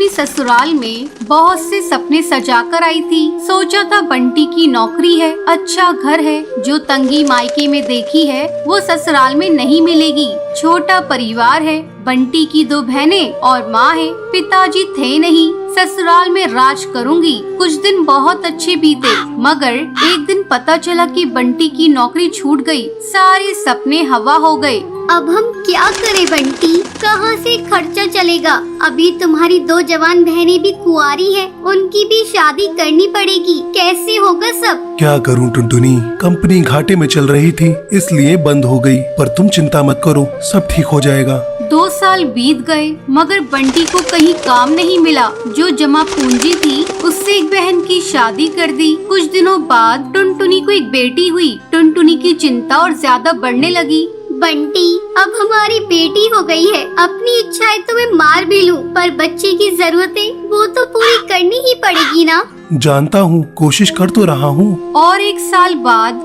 टुनटुनी ससुराल में बहुत से सपने सजा कर आई थी। सोचा था बंटी की नौकरी है, अच्छा घर है, जो तंगी मायके में देखी है वो ससुराल में नहीं मिलेगी। छोटा परिवार है, बंटी की 2 बहनें और माँ है, पिताजी थे नहीं। ससुराल में राज करूंगी। कुछ दिन बहुत अच्छे बीते, मगर एक दिन पता चला कि बंटी की नौकरी छूट गई। सारे सपने हवा हो गए। अब हम क्या करें बंटी, कहाँ से खर्चा चलेगा? अभी तुम्हारी 2 जवान बहनें भी कुंवारी हैं, उनकी भी शादी करनी पड़ेगी। कैसे होगा सब? क्या करूं टुनटुनी, कंपनी घाटे में चल रही थी इसलिए बंद हो गई, पर तुम चिंता मत करो, सब ठीक हो जाएगा। 2 साल बीत गए मगर बंटी को कहीं काम नहीं मिला। जो जमा पूंजी थी उससे एक बहन की शादी कर दी। कुछ दिनों बाद टुनटुनी को एक बेटी हुई। टुनटुनी की चिंता और ज्यादा बढ़ने लगी। बंटी, अब हमारी बेटी हो गई है, अपनी इच्छाएं तो मैं मार भी लूं, पर बच्चे की जरूरतें वो तो पूरी करनी ही पड़ेगी ना। जानता हूँ, कोशिश कर तो रहा हूँ। और 1 साल बाद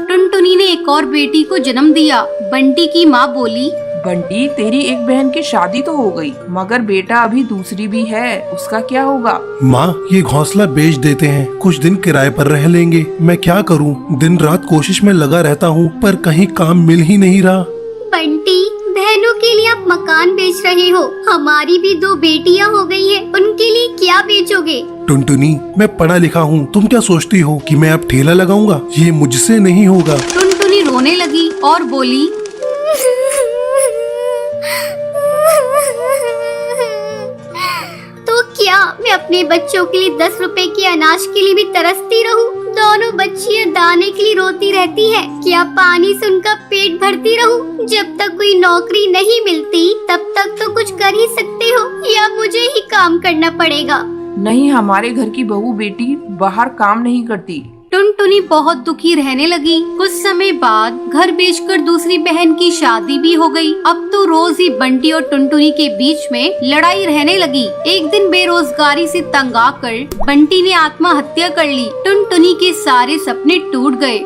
टुनटुनी ने एक और बेटी को जन्म दिया। बंटी की माँ बोली, बंटी, तेरी एक बहन की शादी तो हो गई, मगर बेटा अभी दूसरी भी है, उसका क्या होगा? माँ, ये घोंसला बेच देते हैं, कुछ दिन किराए पर रह लेंगे। मैं क्या करूँ, दिन रात कोशिश में लगा रहता हूँ, पर कहीं काम मिल ही नहीं रहा। बंटी, बहनों के लिए आप मकान बेच रहे हो, हमारी भी 2 बेटियां हो गई है, उनके लिए क्या बेचोगे? टुनटुनी, मैं पढ़ा लिखा हूँ, तुम क्या सोचती हो कि मैं अब ठेला लगाऊंगा? ये मुझसे नहीं होगा। टुनटुनी रोने लगी और बोली, तो क्या मैं अपने बच्चों के लिए 10 रुपए के अनाज के लिए भी तरसती रहूं? दोनों बच्चियां दाने के लिए रोती रहती है, क्या पानी से उनका पेट भरती रहूं? जब तक कोई नौकरी नहीं मिलती तब तक तो कुछ कर ही सकते हो, या मुझे ही काम करना पड़ेगा? नहीं, हमारे घर की बहू बेटी बाहर काम नहीं करती। टुनटुनी बहुत दुखी रहने लगी। कुछ समय बाद घर बेचकर दूसरी बहन की शादी भी हो गई। अब तो रोज ही बंटी और टुनटुनी के बीच में लड़ाई रहने लगी। एक दिन बेरोजगारी से तंग आकर बंटी ने आत्महत्या कर ली। टुनटुनी के सारे सपने टूट गए।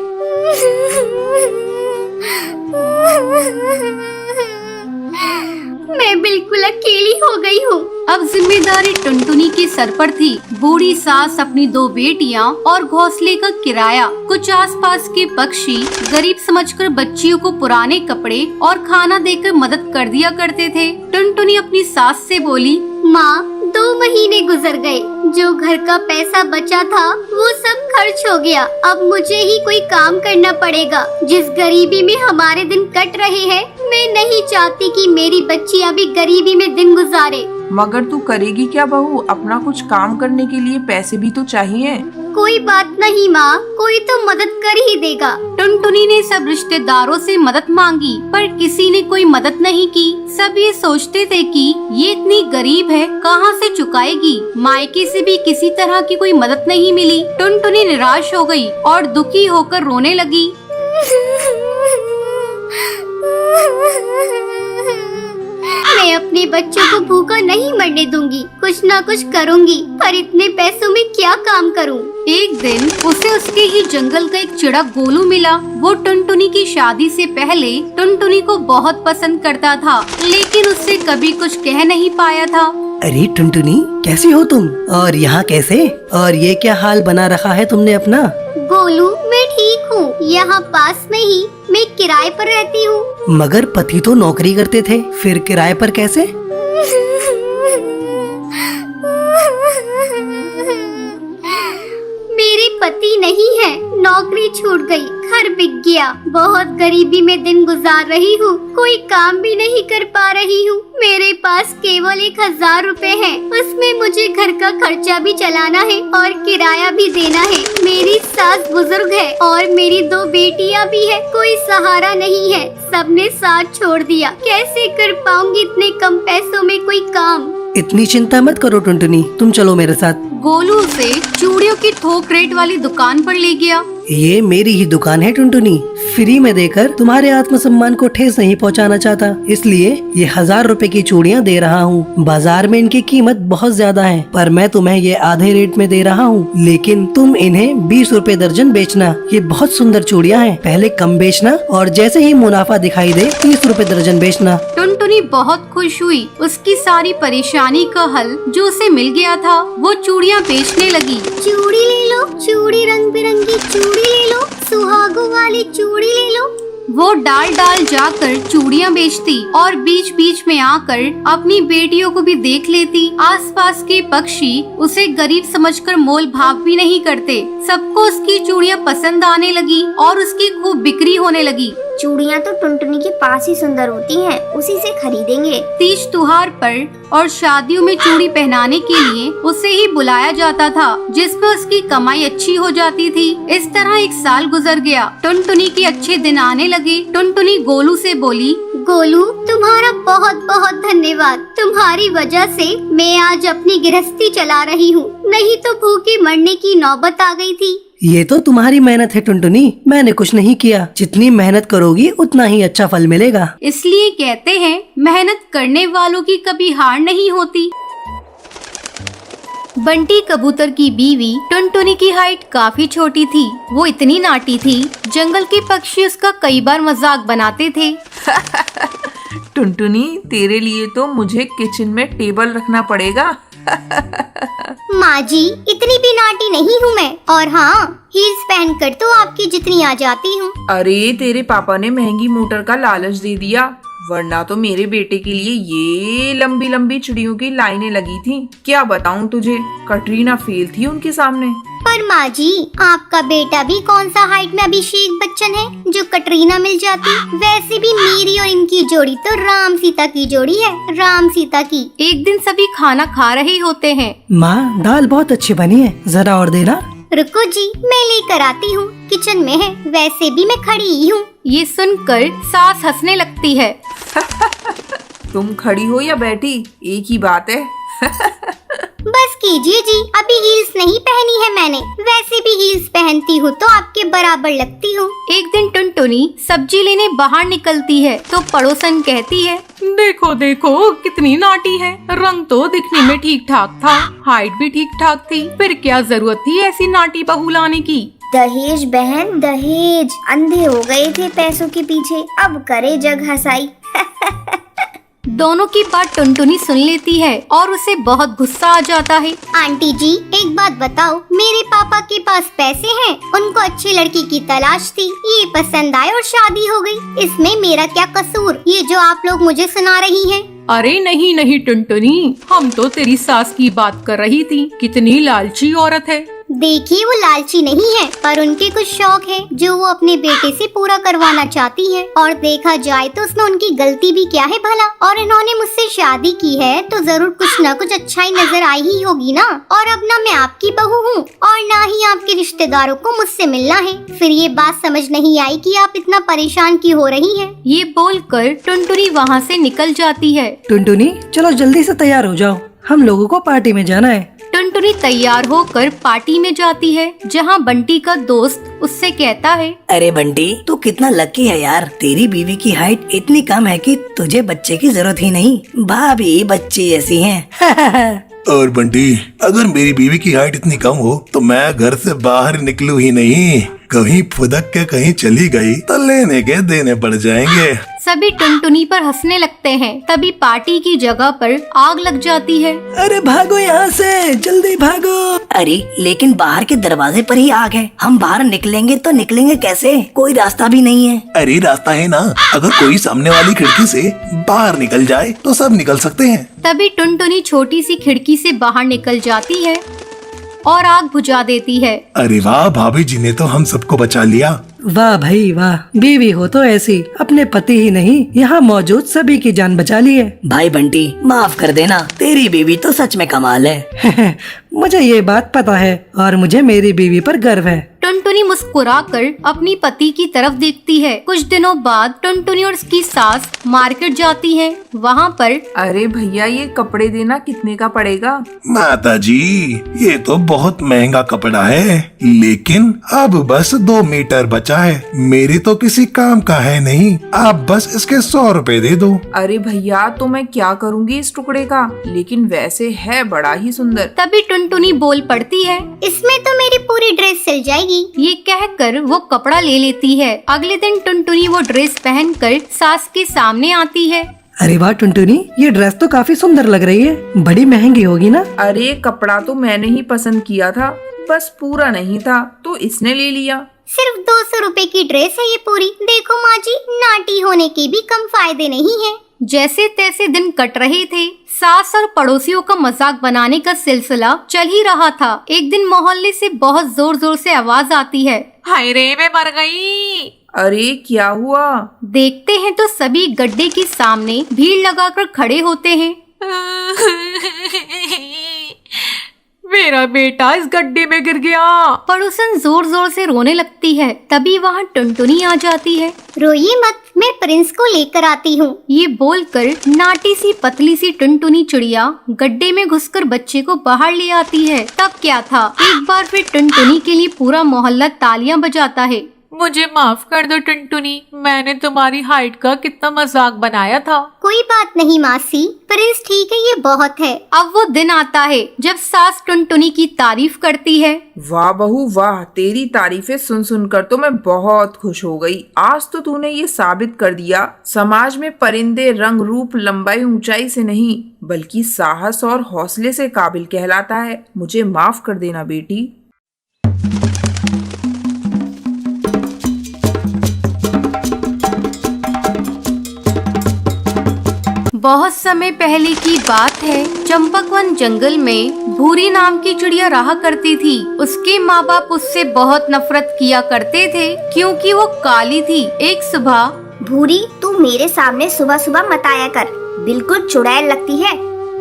मैं बिल्कुल अकेली हो गई हूँ। अब जिम्मेदारी टुनटुनी के सर पर थी। बूढ़ी सास, अपनी 2 बेटियां और घोंसले का किराया। कुछ आसपास के पक्षी गरीब समझकर बच्चियों को पुराने कपड़े और खाना देकर मदद कर दिया करते थे। टुनटुनी अपनी सास से बोली, माँ, 2 महीने गुजर गए, जो घर का पैसा बचा था वो सब खर्च हो गया। अब मुझे ही कोई काम करना पड़ेगा। जिस गरीबी में हमारे दिन कट रहे हैं, मैं नहीं चाहती कि मेरी बच्चियाँ भी गरीबी में दिन गुजारे। मगर तू करेगी क्या बहू? अपना कुछ काम करने के लिए पैसे भी तो चाहिए। कोई बात नहीं माँ, कोई तो मदद कर ही देगा। टुनटुनी ने सब रिश्तेदारों से मदद मांगी, पर किसी ने कोई मदद नहीं की। सब ये सोचते थे कि ये इतनी गरीब है, कहाँ से चुकाएगी। मायके से भी किसी तरह की कोई मदद नहीं मिली। टुनटुनी निराश हो गई और दुखी होकर रोने लगी। मैं अपने बच्चों को भूखा नहीं मरने दूंगी, कुछ ना कुछ करूंगी, पर इतने पैसों में क्या काम करूं? एक दिन उसे उसके ही जंगल का एक चिड़ा गोलू मिला। वो टुनटुनी की शादी से पहले टुनटुनी को बहुत पसंद करता था, लेकिन उससे कभी कुछ कह नहीं पाया था। अरे टुनटुनी, कैसी हो तुम? और यहाँ कैसे? और ये क्या हाल बना रखा है तुमने अपना? गोलू, मैं ठीक हूँ, यहाँ पास में ही मैं किराए पर रहती हूँ। मगर पति तो नौकरी करते थे, फिर किराए पर कैसे? मेरे पति नहीं है, नौकरी छूट गई, घर बिक गया, बहुत गरीबी में दिन गुजार रही हूँ, कोई काम भी नहीं कर पा रही हूँ। मेरे पास केवल 1000 रुपए है, उसमें मुझे घर का खर्चा भी चलाना है और किराया भी देना है। मेरी सास बुजुर्ग है और मेरी 2 बेटियाँ भी है, कोई सहारा नहीं है, सबने साथ छोड़ दिया। कैसे कर पाऊंगी इतने कम पैसों में कोई काम? इतनी चिंता मत करो टुनटुनी, तुम चलो मेरे साथ। गोलू उसे चूड़ियों की थोक रेट वाली दुकान पर ले गया। ये मेरी ही दुकान है टुनटुनी। फ्री में देकर तुम्हारे आत्मसम्मान को ठेस नहीं पहुंचाना चाहता, इसलिए ये 1000 रुपए की चूड़ियां दे रहा हूँ। बाजार में इनकी कीमत बहुत ज्यादा है, पर मैं तुम्हें ये आधे रेट में दे रहा हूँ। लेकिन तुम इन्हें 20 रुपए दर्जन बेचना। ये बहुत सुंदर चूड़ियां हैं, पहले कम बेचना और जैसे ही मुनाफा दिखाई दे 30 रुपए दर्जन बेचना। टुनटुनी बहुत खुश हुई। उसकी सारी परेशानी का हल जो उसे मिल गया था, वो चूड़ियाँ बेचने लगी। चूड़ी ले लो, चूड़ी रंग बिरंगी चूड़ी ले लो, सुहागों वाली चूड़ी ले लो। वो डाल डाल जाकर चूड़ियाँ बेचती और बीच बीच में आकर अपनी बेटियों को भी देख लेती। आसपास के पक्षी उसे गरीब समझकर मोल भाव भी नहीं करते। सबको उसकी चूड़ियाँ पसंद आने लगी और उसकी खूब बिक्री होने लगी। चूड़ियाँ तो टुनटुनी के पास ही सुंदर होती हैं, उसी से खरीदेंगे। तीज त्योहार पर और शादियों में चूड़ी पहनाने के लिए उसे ही बुलाया जाता था, जिसमें उसकी कमाई अच्छी हो जाती थी। इस तरह 1 साल गुजर गया। टुनटुनी के अच्छे दिन आने लगे। टुनटुनी गोलू से बोली, गोलू, तुम्हारा बहुत बहुत धन्यवाद। तुम्हारी वजह से मैं आज अपनी गृहस्थी चला रही हूँ, नहीं तो भूखे मरने की नौबत आ गई थी। ये तो तुम्हारी मेहनत है टुनटुनी, मैंने कुछ नहीं किया। जितनी मेहनत करोगी उतना ही अच्छा फल मिलेगा। इसलिए कहते हैं मेहनत करने वालों की कभी हार नहीं होती। बंटी कबूतर की बीवी टुनटुनी की हाइट काफी छोटी थी। वो इतनी नाटी थी, जंगल के पक्षी उसका कई बार मजाक बनाते थे। टुनटुनी, तेरे लिए तो मुझे किचन में टेबल रखना पड़ेगा। माँ जी, इतनी भी नाटी नहीं हूँ मैं। और हाँ, हील्स पहनकर तो आपकी जितनी आ जाती हूँ। अरे, तेरे पापा ने महंगी मोटर का लालच दे दिया, वरना तो मेरे बेटे के लिए ये लंबी लंबी चिड़ियों की लाइनें लगी थी। क्या बताऊं तुझे, कटरीना फेल थी उनके सामने। पर माँ जी, आपका बेटा भी कौन सा हाइट में अभिषेक बच्चन है जो कटरीना मिल जाती। वैसे भी मेरी और इनकी जोड़ी तो राम सीता की जोड़ी है, राम सीता की। एक दिन सभी खाना खा रहे होते हैं। माँ, दाल बहुत अच्छी बनी है, जरा और देना। रुको जी, मैं लेकर आती हूँ, किचन में है। वैसे भी मैं खड़ी ही हूँ। ये सुनकर सास हंसने लगती है। तुम खड़ी हो या बैठी, एक ही बात है। बस कीजिए जी, अभी हील्स नहीं पहनी है मैंने। वैसे भी हील्स पहनती हूँ तो आपके बराबर लगती हूँ। एक दिन टुनटुनी सब्जी लेने बाहर निकलती है तो पड़ोसन कहती है, देखो देखो कितनी नाटी है। रंग तो दिखने में ठीक ठाक था, हाइट भी ठीक ठाक थी, फिर क्या जरूरत थी ऐसी नाटी बहू लाने की। दहेज बहन, दहेज। अंधे हो गए थे पैसों के पीछे, अब करे जग हंसाई। दोनों की बात टुनटुनी सुन लेती है और उसे बहुत गुस्सा आ जाता है। आंटी जी, एक बात बताओ, मेरे पापा के पास पैसे हैं, उनको अच्छी लड़की की तलाश थी, ये पसंद आए और शादी हो गई। इसमें मेरा क्या कसूर, ये जो आप लोग मुझे सुना रही हैं? अरे नहीं नहीं टुनटुनी, हम तो तेरी सास की बात कर रही थी। कितनी लालची औरत है। देखिए, वो लालची नहीं है, पर उनके कुछ शौक है जो वो अपने बेटे से पूरा करवाना चाहती है। और देखा जाए तो उसमें उनकी गलती भी क्या है भला। और इन्होंने मुझसे शादी की है तो जरूर कुछ न कुछ अच्छाई नजर आई ही होगी ना। और अब ना मैं आपकी बहू हूँ और ना ही आपके रिश्तेदारों को मुझसे मिलना है। फिर ये बात समझ नहीं आई कि आप इतना परेशान क्यों हो रही हैं। ये बोलकर टुनटुनी वहाँ से निकल जाती है। टुनटुनी, चलो जल्दी से तैयार हो जाओ, हम लोगों को पार्टी में जाना है। टुनटुनी तैयार होकर पार्टी में जाती है, जहाँ बंटी का दोस्त उससे कहता है, अरे बंटी, तू कितना लकी है यार। तेरी बीवी की हाइट इतनी कम है कि तुझे बच्चे की जरूरत ही नहीं, भाभी बच्चे ऐसी हैं। और बंटी, अगर मेरी बीवी की हाइट इतनी कम हो तो मैं घर से बाहर निकलूं ही नहीं। कहीं फुदक के कहीं चली गई तो लेने के देने पड़ जाएंगे। सभी टुनटुनी पर हंसने लगते हैं। तभी पार्टी की जगह पर आग लग जाती है। अरे भागो यहाँ से, जल्दी भागो। अरे लेकिन बाहर के दरवाजे पर ही आग है, हम बाहर निकलेंगे तो निकलेंगे कैसे? कोई रास्ता भी नहीं है। अरे रास्ता है ना, अगर कोई सामने वाली खिड़की से बाहर निकल जाए तो सब निकल सकते हैं। तभी टुनटुनी छोटी सी खिड़की से बाहर निकल जाती है और आग बुझा देती है। अरे वाह, भाभी जी ने तो हम सबको बचा लिया। वाह भाई वाह, बीवी हो तो ऐसी, अपने पति ही नहीं यहाँ मौजूद सभी की जान बचा ली है। भाई बंटी, माफ कर देना, तेरी बीवी तो सच में कमाल है। मुझे ये बात पता है और मुझे मेरी बीवी पर गर्व है। टुनटुनी मुस्कुराकर अपनी पति की तरफ देखती है। कुछ दिनों बाद टुनटुनी और उसकी सास मार्केट जाती हैं। वहाँ पर अरे भैया, ये कपड़े देना कितने का पड़ेगा? माता जी, ये तो बहुत महंगा कपड़ा है, लेकिन अब बस 2 मीटर बचा है। मेरे तो किसी काम का है नहीं, आप बस इसके 100 रुपए दे दो। अरे भैया, तो मैं क्या करूँगी इस टुकड़े का? लेकिन वैसे है बड़ा ही सुंदर। तभी टुनटुनी बोल पड़ती है, इसमें तो मेरी पूरी ड्रेस सिल जाएगी। ये कहकर वो कपड़ा ले लेती है। अगले दिन टुनटुनी वो ड्रेस पहनकर सास के सामने आती है। अरे वाह टुनटुनी, ये ड्रेस तो काफी सुंदर लग रही है, बड़ी महंगी होगी ना? अरे कपड़ा तो मैंने ही पसंद किया था, बस पूरा नहीं था तो इसने ले लिया। सिर्फ 200 रुपए की ड्रेस है ये पूरी। देखो माँ जी, नाटी होने के भी कम फायदे नहीं है। जैसे तैसे दिन कट रहे थे। सास और पड़ोसियों का मजाक बनाने का सिलसिला चल ही रहा था। एक दिन मोहल्ले से बहुत जोर जोर से आवाज आती है, हाय रे, मैं मर गई। अरे क्या हुआ? देखते हैं तो सभी गड्ढे के सामने भीड़ लगाकर खड़े होते हैं। मेरा बेटा इस गड्ढे में गिर गया। पड़ोसन जोर जोर से रोने लगती है। तभी वहाँ टुनटुनी आ जाती है। रोइए मत, मैं प्रिंस को लेकर आती हूँ। ये बोलकर नाटी सी पतली सी टुनटुनी चिड़िया गड्ढे में घुसकर बच्चे को बाहर ले आती है। तब क्या था, एक बार फिर टुनटुनी के लिए पूरा मोहल्ला तालियां बजाता है। मुझे माफ कर दो टुनटुनी, मैंने तुम्हारी हाइट का कितना मजाक बनाया था। कोई बात नहीं मासी, प्रिंस ठीक है, ये बहुत है। अब वो दिन आता है जब सास टुनटुनी की तारीफ करती है। वाह बहू वाह, तेरी तारीफें सुन सुनकर तो मैं बहुत खुश हो गई। आज तो तूने ये साबित कर दिया, समाज में परिंदे रंग रूप लंबाई ऊंचाई से नहीं बल्कि साहस और हौसले से काबिल कहलाता है। मुझे माफ कर देना बेटी। बहुत समय पहले की बात है। चंपकवन जंगल में भूरी नाम की चिड़िया रहा करती थी। उसके माँ बाप उससे बहुत नफरत किया करते थे क्योंकि वो काली थी। एक सुबह, भूरी, तू मेरे सामने सुबह सुबह मत आया कर, बिल्कुल चुड़ैल लगती है।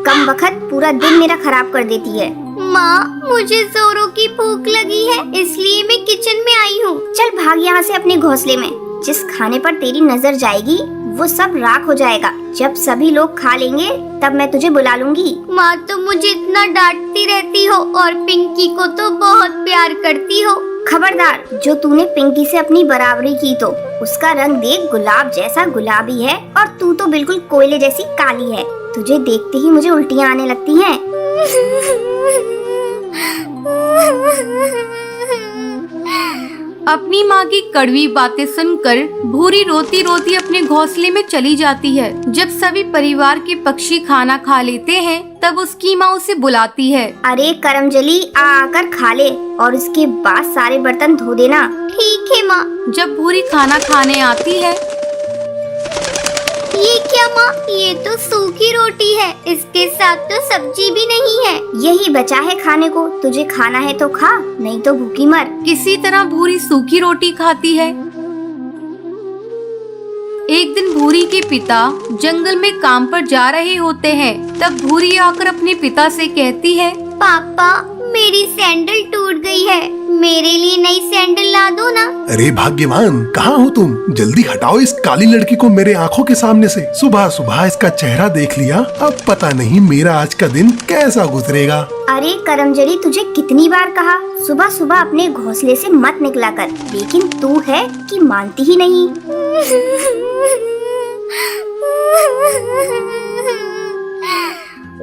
कम वक्त पूरा दिन मेरा खराब कर देती है। माँ, मुझे जोरों की भूख लगी है, इसलिए मैं किचन में आई हूँ। चल भाग यहाँ से अपने घोंसले में। जिस खाने पर तेरी नजर जाएगी वो सब राख हो जाएगा। जब सभी लोग खा लेंगे तब मैं तुझे बुला लूंगी। माँ तो मुझे इतना डांटती रहती हो और पिंकी को तो बहुत प्यार करती हो। खबरदार, जो तूने पिंकी से अपनी बराबरी की तो उसका रंग देख, गुलाब जैसा गुलाबी है और तू तो बिल्कुल कोयले जैसी काली है। तुझे देखते ही मुझे उल्टियाँ आने लगती हैं। अपनी माँ की कड़वी बातें सुनकर भूरी रोती रोती अपने घोंसले में चली जाती है। जब सभी परिवार के पक्षी खाना खा लेते हैं तब उसकी माँ उसे बुलाती है। अरे करमजली, आकर खा ले और उसके बाद सारे बर्तन धो देना। ठीक है माँ। जब भूरी खाना खाने आती है, ये क्या माँ, ये तो सूखी रोटी है, इसके साथ तो सब्जी भी नहीं है। यही बचा है खाने को, तुझे खाना है तो खा, नहीं तो भूखी मर। किसी तरह भूरी सूखी रोटी खाती है। एक दिन भूरी के पिता जंगल में काम पर जा रहे होते हैं। तब भूरी आकर अपने पिता से कहती है, पापा, मेरी सैंडल टूट गई है, मेरे लिए नई सैंडल ला दो ना। अरे भाग्यवान, कहाँ हो तुम? जल्दी हटाओ इस काली लड़की को मेरे आंखों के सामने से। सुबह सुबह इसका चेहरा देख लिया, अब पता नहीं मेरा आज का दिन कैसा गुजरेगा। अरे करमजली, तुझे कितनी बार कहा सुबह सुबह अपने घोंसले से मत निकला कर, लेकिन तू है कि मानती ही नहीं।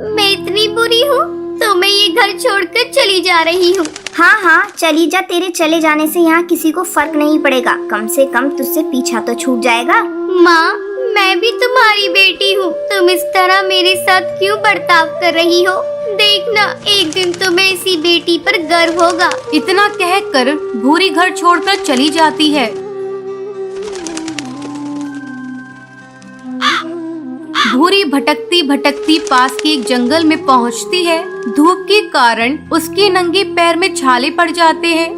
मैं इतनी बुरी हूँ तो मैं ये घर छोड़कर चली जा रही हूँ। हाँ हाँ, चली जा, तेरे चले जाने से यहाँ किसी को फर्क नहीं पड़ेगा। कम से कम तुझसे पीछा तो छूट जाएगा। माँ, मैं भी तुम्हारी बेटी हूँ, तुम इस तरह मेरे साथ क्यों बर्ताव कर रही हो? देखना, एक दिन तुम्हें इसी बेटी पर गर्व होगा। इतना कहकर भूरी घर छोड़कर चली जाती है। भूरी भटकती भटकती पास के एक जंगल में पहुंचती है। धूप के कारण उसके नंगे पैर में छाले पड़ जाते हैं।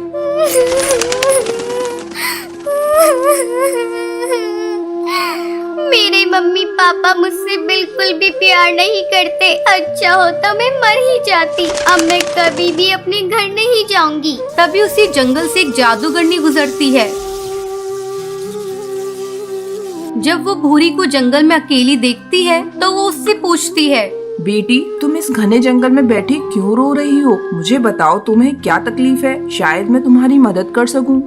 मेरे मम्मी पापा मुझसे बिल्कुल भी प्यार नहीं करते। अच्छा होता मैं मर ही जाती। अब मैं कभी भी अपने घर नहीं जाऊंगी। तभी उसी जंगल से एक जादूगरनी गुजरती है। जब वो भूरी को जंगल में अकेली देखती है तो वो उससे पूछती है, बेटी, तुम इस घने जंगल में बैठी क्यों रो रही हो? मुझे बताओ तुम्हें क्या तकलीफ है, शायद मैं तुम्हारी मदद कर सकूं।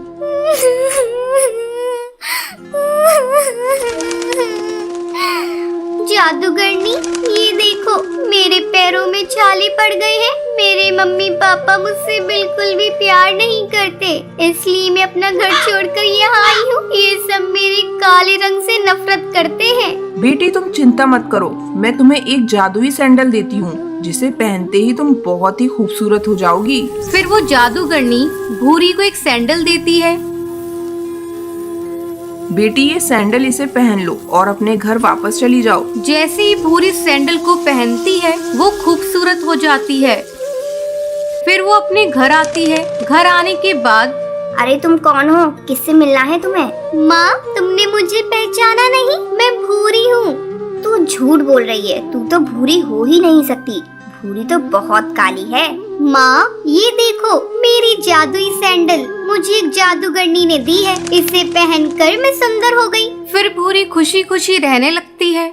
जादूगरनी, ये देखो मेरे पैरों में छाले पड़ गए हैं। मेरे मम्मी पापा मुझसे बिल्कुल भी प्यार नहीं करते, इसलिए मैं अपना घर छोड़कर यहाँ आई हूँ। ये सब मेरे काले रंग से नफरत करते हैं। बेटी तुम चिंता मत करो, मैं तुम्हें एक जादुई सैंडल देती हूँ, जिसे पहनते ही तुम बहुत ही खूबसूरत हो जाओगी। फिर वो जादूगरनी भूरी को एक सैंडल देती है। बेटी ये सैंडल इसे पहन लो और अपने घर वापस चली जाओ। जैसे ही भूरी सैंडल को पहनती है वो खूबसूरत हो जाती है। फिर वो अपने घर आती है। घर आने के बाद, अरे तुम कौन हो? किससे मिलना है तुम्हें? माँ, तुमने मुझे पहचाना नहीं? मैं भूरी हूँ। तू झूठ बोल रही है, तू तो भूरी हो ही नहीं सकती। भूरी तो बहुत काली है। माँ, ये देखो मेरी जादुई सैंडल मुझे एक जादूगरनी ने दी है। इसे पहनकर मैं सुंदर हो गई। फिर भूरी खुशी खुशी रहने लगती है।